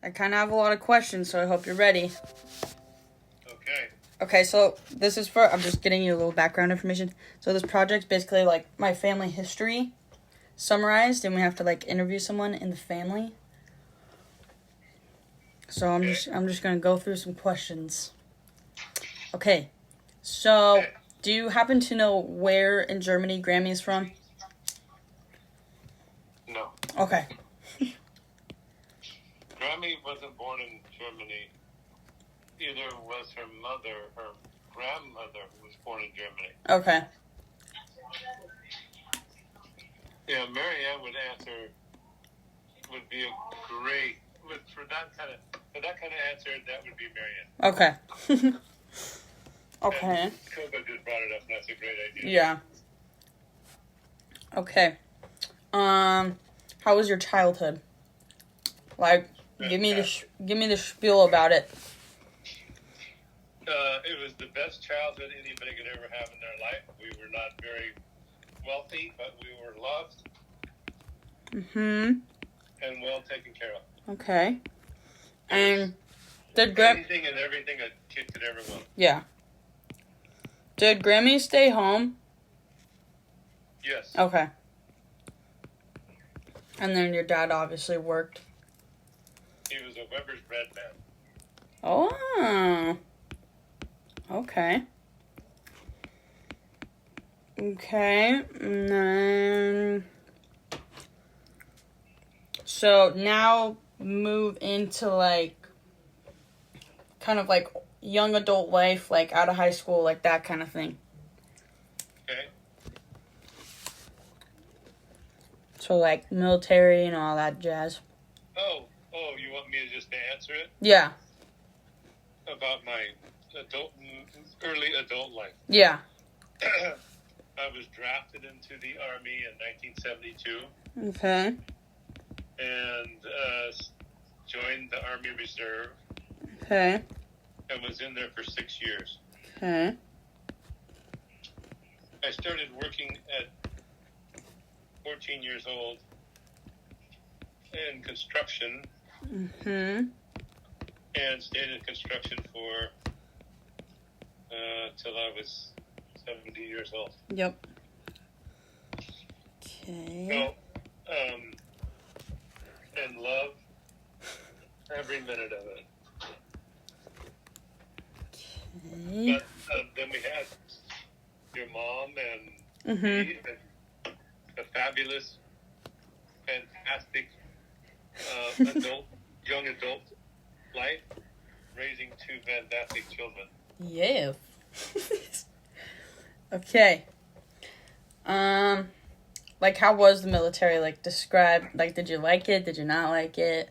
I kind of have a lot of questions, so I hope you're ready. Okay. Okay, so this is for, I'm just getting you a little background information. So this project's basically like my family history summarized, and we have to like interview someone in the family. So I'm just going to go through some questions. Okay. So, do you happen to know where in Germany Grammy is from? No. Okay. Grammy wasn't born in Germany. Either was her mother, her grandmother was born in Germany. Okay. Yeah, Marianne would answer, would be a great, for that kind of answer, that would be Marianne. Okay. Okay. And Koba just brought it up, and that's a great idea. Yeah. Okay. How was your childhood? Like, give me the spiel about it. It was the best childhood anybody could ever have in their life. We were not very wealthy, but we were loved. Mm-hmm. And well taken care of. Okay. And did anything and everything a kid could ever want. Yeah. Did Grammy stay home? Yes. Okay. And then your dad obviously worked. He was a Weber's bread man. Oh. Okay. Okay. And then... So now move into like... kind of like young adult life, like out of high school, like that kind of thing. Okay. So like military and all that jazz. Oh, you want me to just answer it? Yeah. About my early adult life. Yeah. I was drafted into the Army in 1972. Okay. And joined the Army Reserve. Okay. And was in there for 6 years. Okay. I started working at 14 years old in construction. Mm-hmm. And stayed in construction for till I was 70 years old. Yep. Okay. So, and love every minute of it. Okay. But then we had your mom and me, and a fabulous, fantastic young adult life, raising two fantastic children. Yeah. Okay. Like, how was the military? Like, describe, like, did you like it? Did you not like it?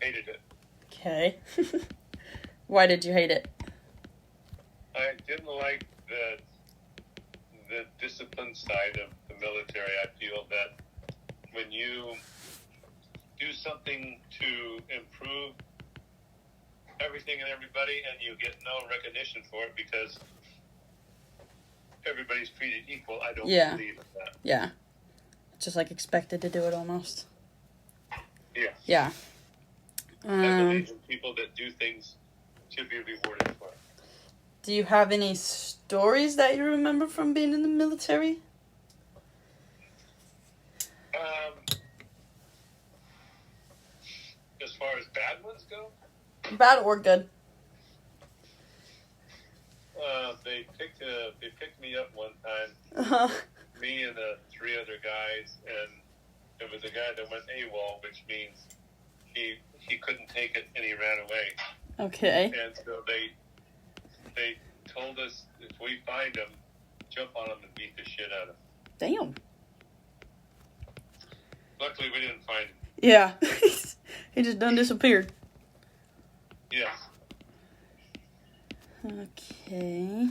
Hated it. Okay. Why did you hate it? I didn't like the discipline side of the military. I feel that when you do something to improve everything and everybody, and you get no recognition for it because everybody's treated equal, I don't believe in that. Yeah. Just like expected to do it almost. Yeah. Yeah. I believe in people that do things should be rewarded for it. Do you have any stories that you remember from being in the military? As far as bad ones go? Bad or good? They picked me up one time. Uh-huh. Me and the 3 other guys, and there was a guy that went AWOL, which means he couldn't take it and he ran away. Okay. And so they told us if we find him, jump on him and beat the shit out of him. Damn. Luckily, we didn't find him. Yeah. He just done disappeared. Yes. Okay.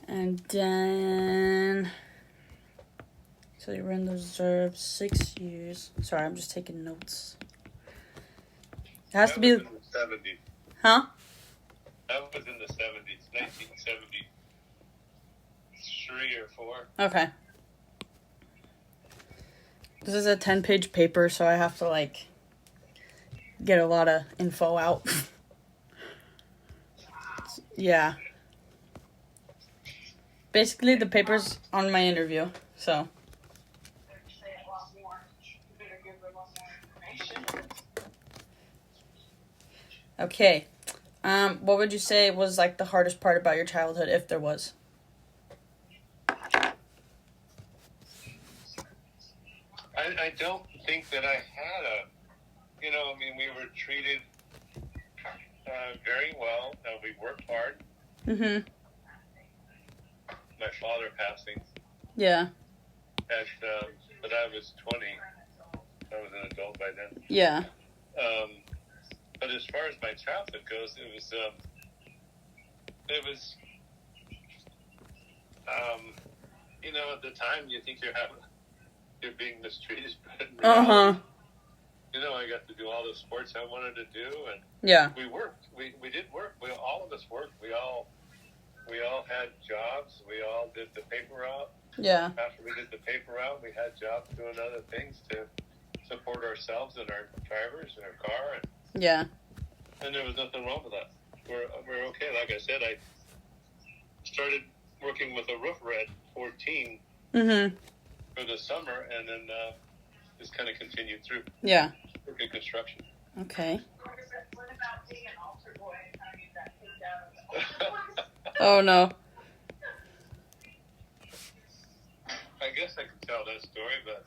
And then... So you were in the reserve 6 years. Sorry, I'm just taking notes. It has to be... In the 70s. Huh? That was in the 70s, 1973 or 4. Okay. This is a 10-page paper, so I have to, like, get a lot of info out. Yeah. Basically, the paper's on my interview, so. Okay. What would you say was like the hardest part about your childhood, if there was? I don't think that I had we were treated very well. We worked hard. Mm-hmm. My father passing Yeah. but I was 20. I was an adult by then. Yeah. But as far as my childhood goes, it was at the time you think you're being mistreated, but in reality, I got to do all the sports I wanted to do, and yeah, we worked. We did work. All of us worked. We all had jobs. We all did the paper route. Yeah. After we did the paper route, we had jobs doing other things to support ourselves and our drivers and our car. Yeah. And there was nothing wrong with that. We're okay. Like I said, I started working with a roofer at 14 for the summer, and then just kind of continued through. Yeah. Working construction. Okay. Oh no. I guess I could tell that story, but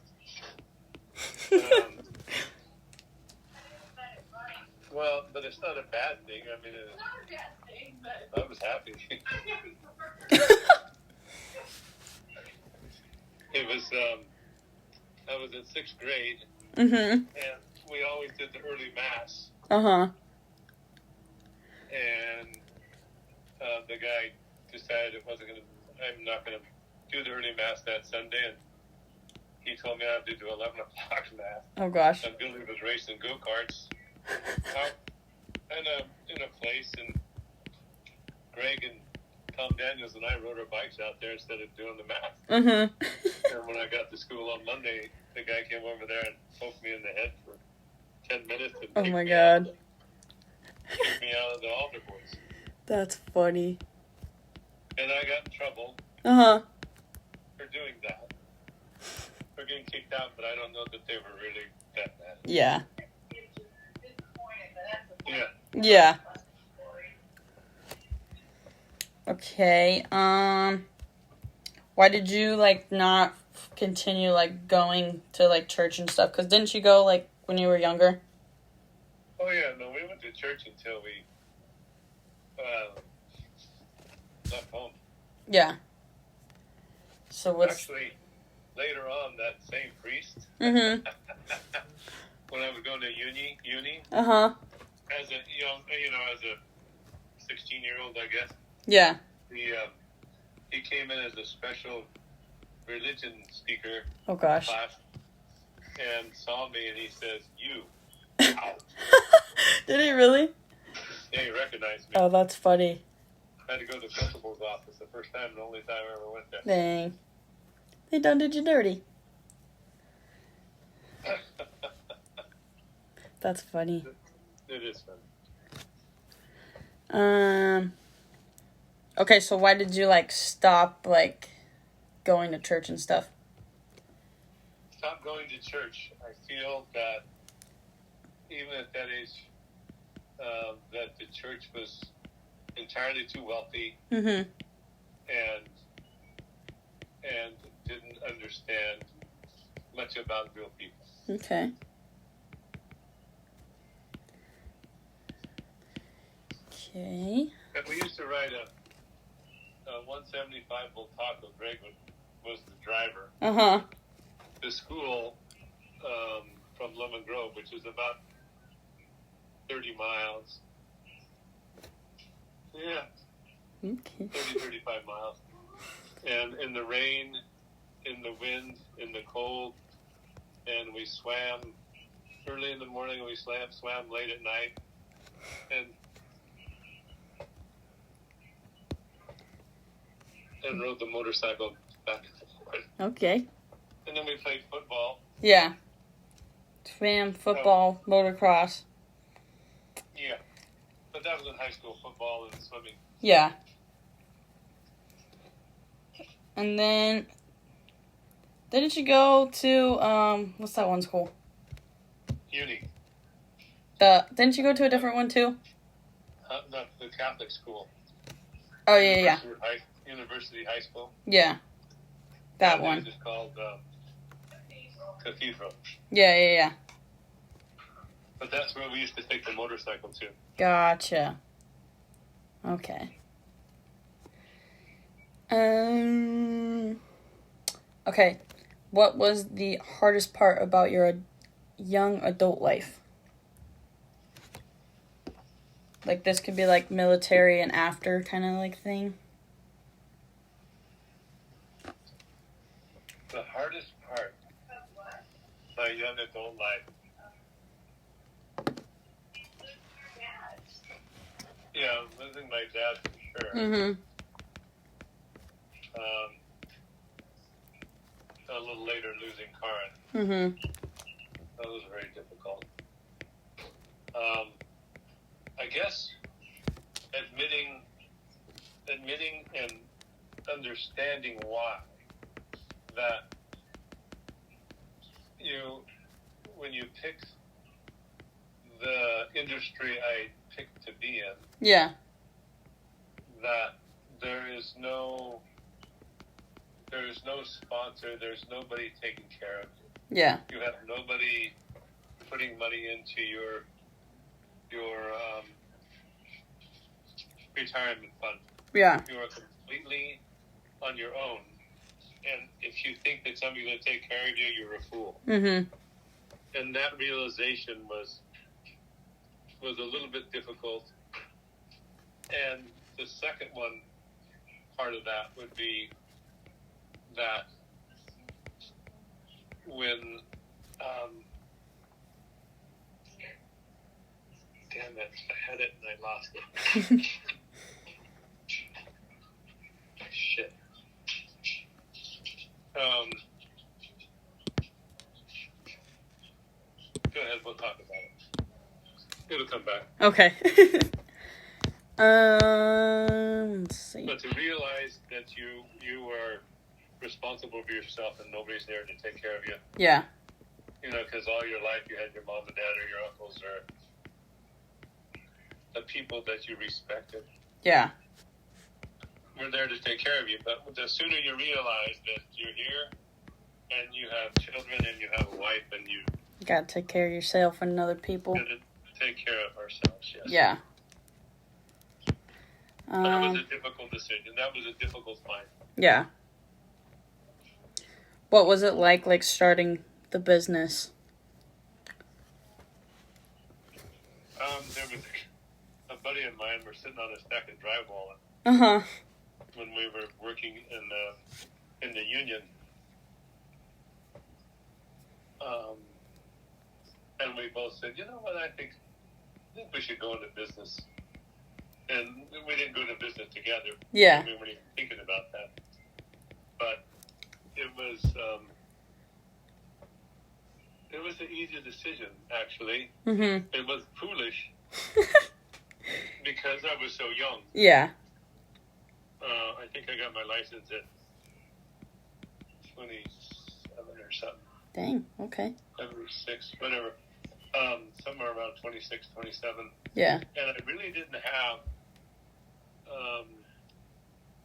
but it's not a bad thing. I mean, I was happy. It was I was in 6th grade, and we always did the early mass. And the guy decided I'm not gonna do the early mass that Sunday, and he told me I had to do 11 o'clock mass. Oh gosh. And Billy was racing go-karts out in a place, and Greg and Tom Daniels and I rode our bikes out there instead of doing the math. And when I got to school on Monday, the guy came over there and poked me in the head for 10 minutes. And oh my god. Kicked me out of the altar boys. That's funny. And I got in trouble for doing that. For getting kicked out, but I don't know that they were really that bad. Yeah. Yeah. Yeah. Okay. Why did you not continue going to church and stuff? Cause didn't you go when you were younger? Oh yeah, no, we went to church until we left home. Yeah. So what's actually later on that same priest? When I was going to uni. As a as a 16-year-old, I guess. Yeah. He came in as a special religion speaker. Oh gosh. Class, and saw me, and he says, "You." Did he really? Yeah, he recognized me. Oh, that's funny. I had to go to the principal's office the first time and the only time I ever went there. Dang. They done did you dirty. That's funny. It is funny. Okay, so why did you stop going to church and stuff? Stop going to church. I feel that even at that age, that the church was entirely too wealthy, and didn't understand much about real people. Okay. Okay. And we used to ride a 175 Bull Taco. Greg was the driver. The school from Lemon Grove, which is about 30 miles. Yeah. Okay. 30, 35 miles. And in the rain, in the wind, in the cold, and we swam early in the morning, and we swam late at night, and rode the motorcycle back and forth. Okay. And then we played football. Yeah. Swam, football, motocross. Yeah. But that was in high school, football and swimming. Yeah. And then, didn't you go to, what's that one school? Uni. Didn't you go to a different one too? The Catholic school. Oh, yeah. University High School. Yeah. That one. It was just called Cathedral. Yeah. But that's where we used to take the motorcycle to. Gotcha. Okay. Okay. What was the hardest part about your young adult life? Like, this could be like military and after kind of like thing. The hardest part of my young adult life. Yeah, losing my dad for sure. Mm-hmm. A little later, losing Karin. Mm-hmm. That was very difficult. I guess admitting and understanding why that when you picked the industry I picked to be in, Yeah. that there is no sponsor, there's nobody taking care of you. Yeah. You have nobody putting money into your retirement fund. Yeah. You are completely on your own. And if you think that somebody's going to take care of you, you're a fool. Mm-hmm. And that realization was a little bit difficult. And the second one, part of that would be that when, damn it, I had it and I lost it. Shit. Go ahead, we'll talk about it. It'll come back. Okay. Let's see. But to realize that you are responsible for yourself and nobody's there to take care of you. Yeah. Because all your life you had your mom and dad or your uncles or the people that you respected. Yeah. Were there to take care of you. But the sooner you realize that you're here and you have children and you have a wife and you gotta take care of yourself and other people. gotta take care of ourselves, yes. Yeah. That was a difficult decision. That was a difficult time. Yeah. What was it like starting the business? There was a buddy of mine. We're sitting on a stack of drywall Uh-huh. when we were working in the union. And we both said, you know what, I think we should go into business. And we didn't go into business together. Yeah. We weren't even thinking about that. But it was an easy decision, actually. Mm-hmm. It was foolish because I was so young. Yeah. I think I got my license at 27 or something. Dang, okay. 76, whatever. Somewhere around 26, 27. Yeah. And I really didn't have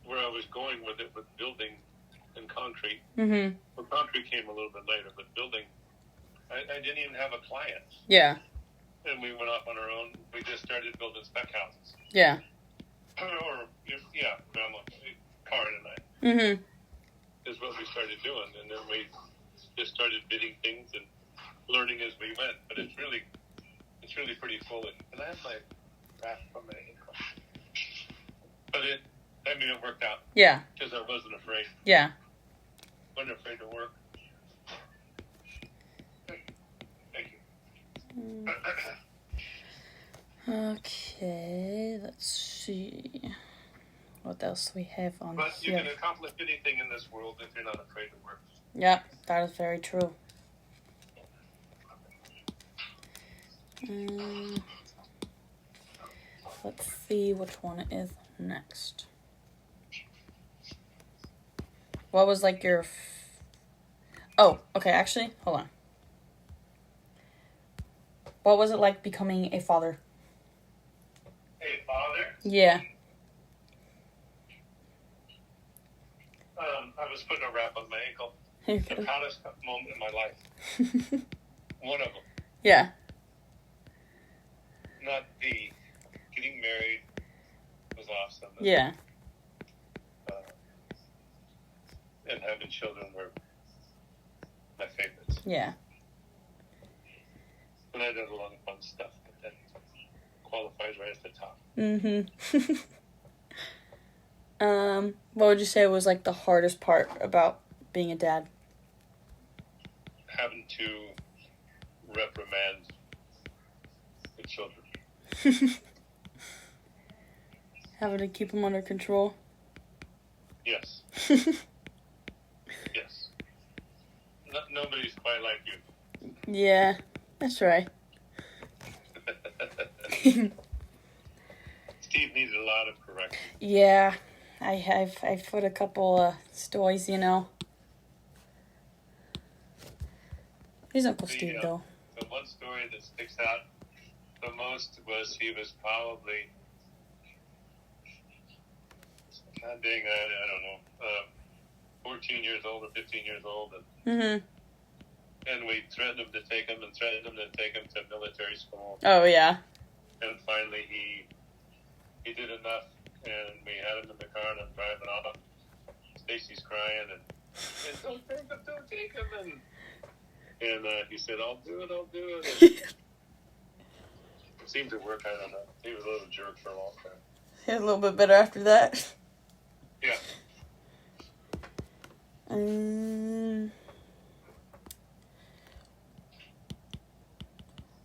where I was going with it with building and concrete. Mm-hmm. Well, concrete came a little bit later, but building, I didn't even have a client. Yeah. And we went off on our own. We just started building spec houses. Yeah. Grandma, Karin and I. Mm-hmm. Is what we started doing. And then we just started bidding things and learning as we went. But it's really pretty foolish. And I have my wrap from my ankle. But it worked out. Yeah. Because I wasn't afraid. Yeah. Wasn't afraid to work. Thank you. Okay, let's see. What else we have on But you here? can accomplish anything in this world if you're not afraid to work. Yep, that is very true. Let's see which one is next. What was like your... Oh, okay, actually, hold on. What was it like becoming a father? A father? Yeah. I was putting a wrap on my ankle. You're The good. proudest moment in my life. One of them. Yeah. Not the getting married was awesome. Yeah. And having children were my favorites. Yeah. And I did a lot of fun stuff, but that qualifies right at the top. Mm-hmm. What would you say was like the hardest part about being a dad? Having to reprimand the children. Having to keep them under control? Yes. Yes. Nobody's quite like you. Yeah, that's right. Steve needed a lot of correction. Yeah, I've put a couple stories, you know. He's Uncle Steve, though. The one story that sticks out the most was he was probably, God dang, I don't know, 14 years old or 15 years old. Mm-hmm. And we threatened him to take him to military school. Oh, yeah. And finally he did enough, and we had him in the car, and I'm driving off. Stacy's crying, and don't take him. And he said, I'll do it. And it seemed to work, I don't know. He was a little jerk for a long time. A little bit better after that. Yeah.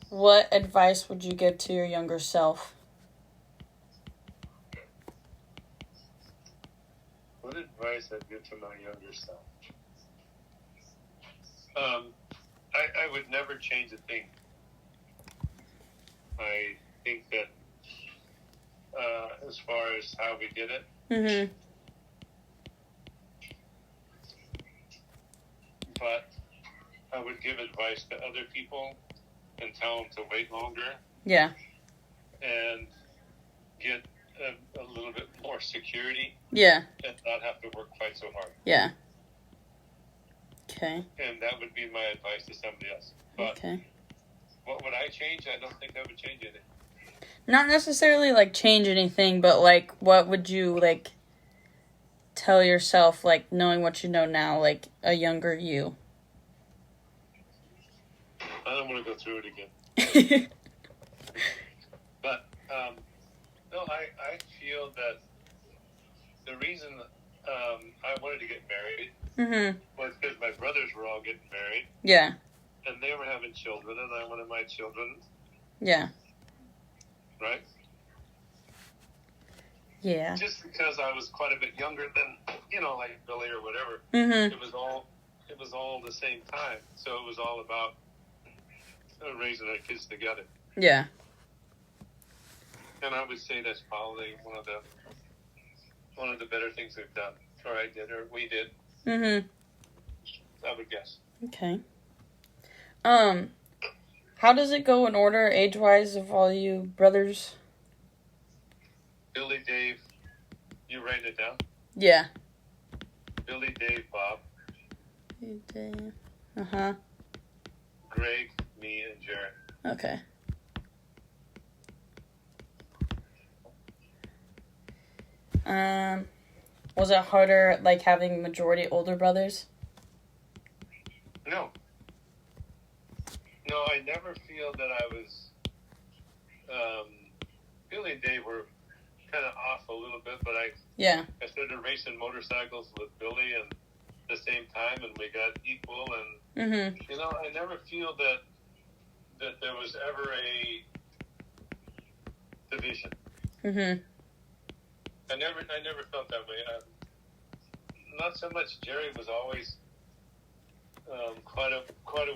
What advice would you give to your younger self? What advice I'd give to my younger self? I would never change a thing. I think that as far as how we did it, Mm-hmm. but I would give advice to other people and tell them to wait longer Yeah. and get a little bit more security Yeah. and not have to work quite so hard. Yeah. Okay. And that would be my advice to somebody else. But Okay. what would I change? I don't think I would change anything. Not necessarily like change anything, but like what would you like tell yourself, like knowing what you know now, like a younger you? I don't want to go through it again. But no, I feel that the reason I wanted to get married Mm-hmm. was because my brothers were all getting married Yeah. and they were having children, and I wanted my children, Yeah. right? Yeah. Just because I was quite a bit younger than, like Billy or whatever. Mm-hmm. It was all the same time. So it was all about raising our kids together. Yeah. And I would say that's probably one of the better things we've done, or I did, or we did. Mm-hmm. I would guess. Okay. How does it go in order, age-wise, of all you brothers? Billy, Dave, you write it down? Yeah. Billy, Dave, Bob, Uh-huh. Greg, me, and Jared. Okay. Was it harder, like, having majority older brothers? No, I never feel that I was. Billy and Dave were kind of off a little bit, but I started racing motorcycles with Billy and at the same time, and we got equal. And Mm-hmm. I never feel that there was ever a division. Mm-hmm. I never felt that way. Not so much. Jerry was always quite a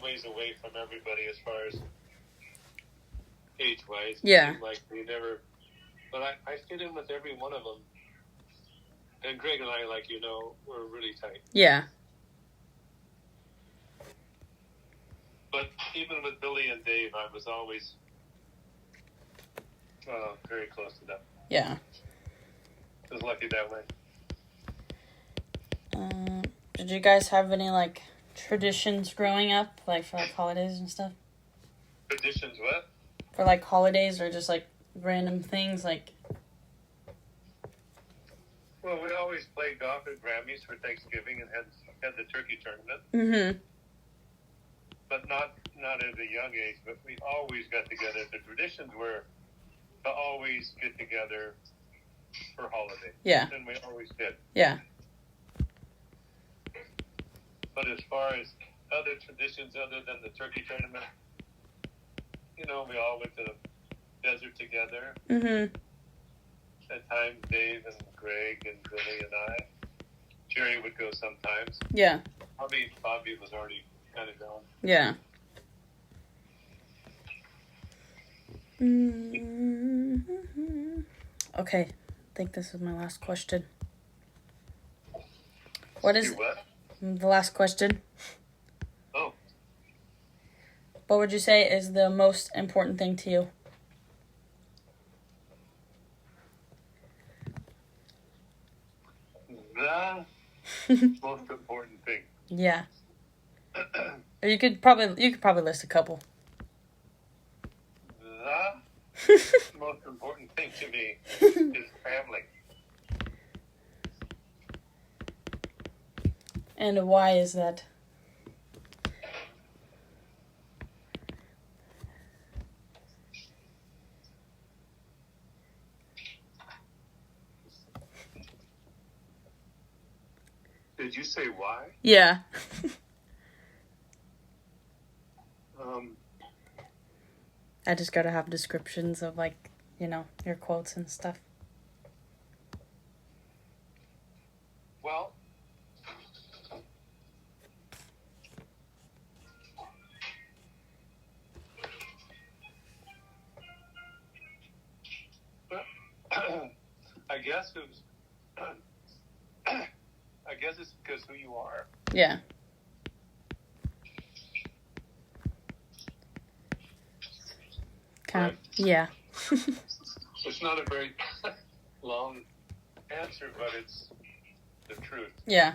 ways away from everybody as far as age-wise. Yeah. Like we never But I fit in with every one of them. And Greg and I, like you know, we're really tight. Yeah. But even with Billy and Dave, I was always very close to them. Yeah. I was lucky that way. Did you guys have any, like, traditions growing up, like, for, like, holidays and stuff? Traditions, what? For, like, holidays or just, like, random things, like... Well, we always played golf at Grammys for Thanksgiving and had the turkey tournament. Mm-hmm. But not at a young age, but we always got together. The traditions were to always get together for holidays. Yeah. And we always did. Yeah. But as far as other traditions other than the turkey tournament, you know, we all went to the desert together. Mm-hmm. At times, Dave and Greg and Billy and I. Jerry would go sometimes. Yeah. Bobby was already kind of gone. Yeah. Mm-hmm. Okay. I think this is my last question. What is... what? The last question. Oh. What would you say is the most important thing to you? The most important thing. Yeah. Or you could probably list a couple. The most important thing to me is family. And why is that? Did you say why? Yeah. I just gotta have descriptions of, like, you know, your quotes and stuff. Well, I guess it's because who you are. Yeah. Kind of. Yeah. It's not a very long answer, but it's the truth. Yeah.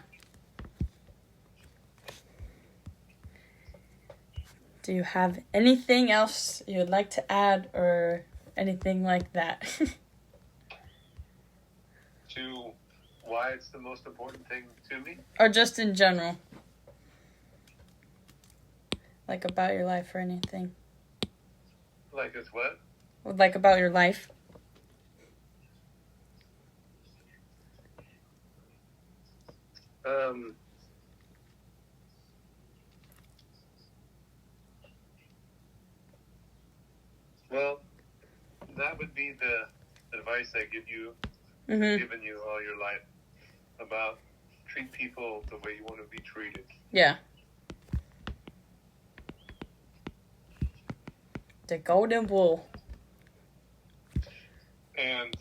Do you have anything else you would like to add or anything like that? To why it's the most important thing to me? Or just in general? Like about your life or anything? Like it's what? Like about your life? Well, that would be the advice I give you, Mm-hmm. given you all your life, about treat people the way you want to be treated. Yeah. The golden rule. And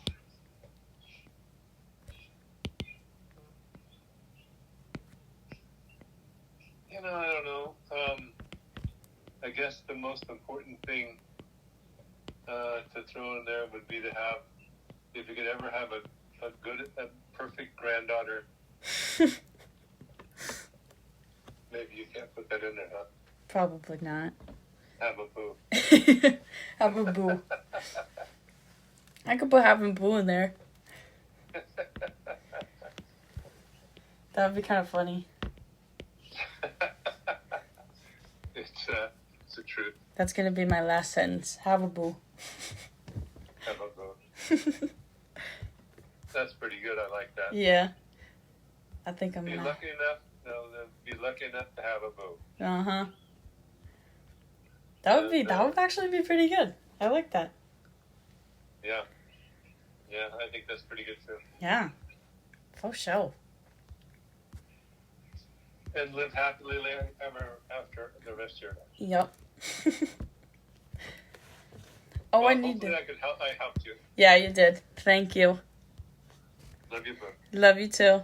you know, I don't know. I guess the most important thing to throw in there would be to have, if you could ever have a perfect granddaughter. Maybe you can't put that in there, huh? Probably not. Have a boo. Have a boo. I could put having boo in there. That would be kind of funny. It's the truth. That's going to be my last sentence. Have a boo. Have a boo. That's pretty good. I like that. Yeah. I think I'm Be gonna... lucky enough. No, be lucky enough to have a boo. Uh-huh. That would actually be pretty good. I like that. Yeah. Yeah, I think that's pretty good too. Yeah. For sure. And live happily ever after the rest of your life. Yep. Oh, well, I need hopefully to. I helped you. Yeah, you did. Thank you. Love you, bro. Love you too.